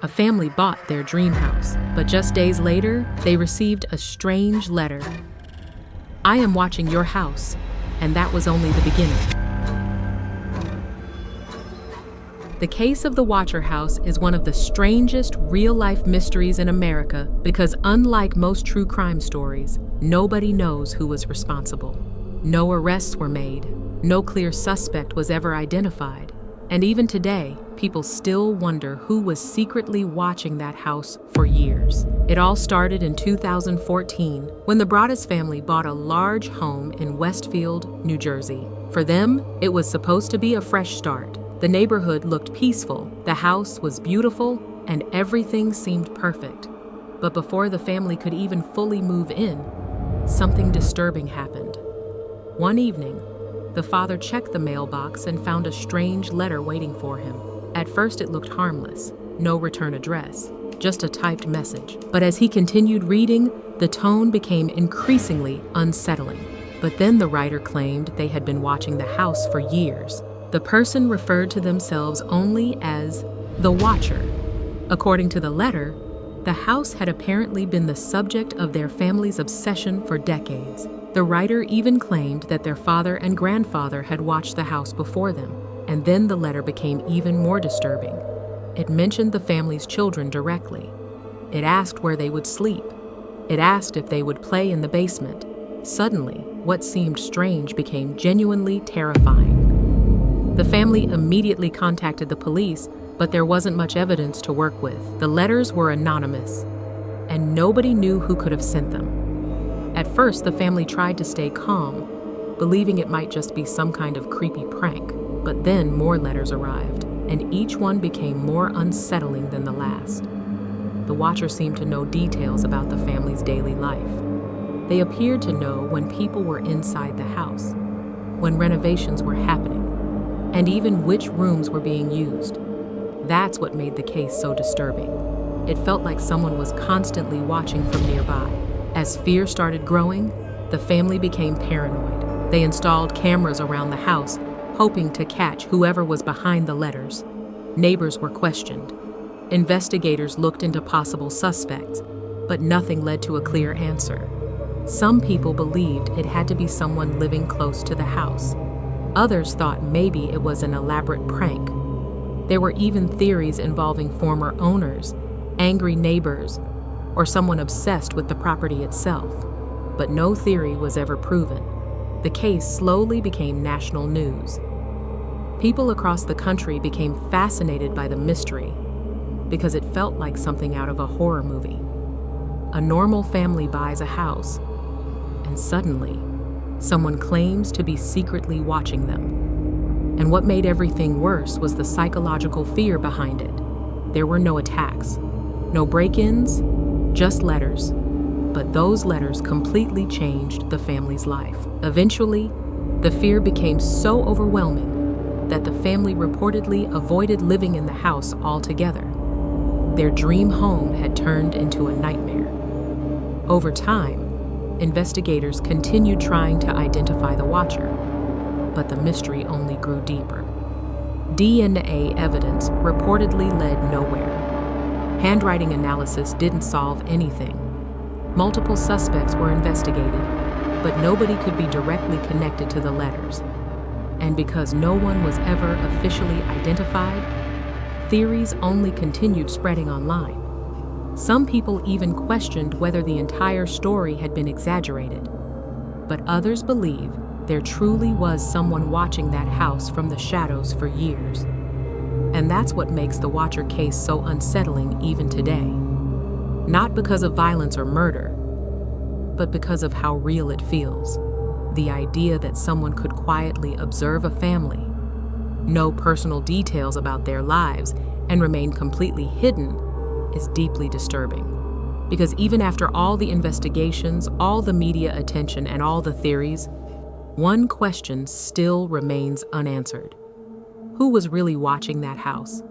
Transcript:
A family bought their dream house, but just days later, they received a strange letter. "I am watching your house, and that was only the beginning." The case of the Watcher House is one of the strangest real-life mysteries in America because unlike most true crime stories, nobody knows who was responsible. No arrests were made, no clear suspect was ever identified, and even today, people still wonder who was secretly watching that house for years. It all started in 2014 when the Broaddus family bought a large home in Westfield, New Jersey. For them, it was supposed to be a fresh start. The neighborhood looked peaceful, the house was beautiful, and everything seemed perfect. But before the family could even fully move in, something disturbing happened. One evening, the father checked the mailbox and found a strange letter waiting for him. At first it looked harmless, no return address, just a typed message. But as he continued reading, the tone became increasingly unsettling. But then the writer claimed they had been watching the house for years. The person referred to themselves only as the Watcher. According to the letter, the house had apparently been the subject of their family's obsession for decades. The writer even claimed that their father and grandfather had watched the house before them, and then the letter became even more disturbing. It mentioned the family's children directly. It asked where they would sleep. It asked if they would play in the basement. Suddenly, what seemed strange became genuinely terrifying. The family immediately contacted the police, but there wasn't much evidence to work with. The letters were anonymous, and nobody knew who could have sent them. At first, the family tried to stay calm, believing it might just be some kind of creepy prank. But then more letters arrived, and each one became more unsettling than the last. The Watcher seemed to know details about the family's daily life. They appeared to know when people were inside the house, when renovations were happening, and even which rooms were being used. That's what made the case so disturbing. It felt like someone was constantly watching from nearby. As fear started growing, the family became paranoid. They installed cameras around the house, hoping to catch whoever was behind the letters. Neighbors were questioned. Investigators looked into possible suspects, but nothing led to a clear answer. Some people believed it had to be someone living close to the house. Others thought maybe it was an elaborate prank. There were even theories involving former owners, angry neighbors, or someone obsessed with the property itself. But no theory was ever proven. The case slowly became national news. People across the country became fascinated by the mystery because it felt like something out of a horror movie. A normal family buys a house, and suddenly, someone claims to be secretly watching them. And what made everything worse was the psychological fear behind it. There were no attacks, no break-ins, just letters. But those letters completely changed the family's life. Eventually, the fear became so overwhelming that the family reportedly avoided living in the house altogether. Their dream home had turned into a nightmare. Over time, investigators continued trying to identify the Watcher, but the mystery only grew deeper. DNA evidence reportedly led nowhere. Handwriting analysis didn't solve anything. Multiple suspects were investigated, but nobody could be directly connected to the letters. And because no one was ever officially identified, theories only continued spreading online. Some people even questioned whether the entire story had been exaggerated. But others believe there truly was someone watching that house from the shadows for years. And that's what makes the Watcher case so unsettling even today. Not because of violence or murder, but because of how real it feels. The idea that someone could quietly observe a family, know personal details about their lives, and remain completely hidden is deeply disturbing. Because even after all the investigations, all the media attention, and all the theories, one question still remains unanswered. Who was really watching that house?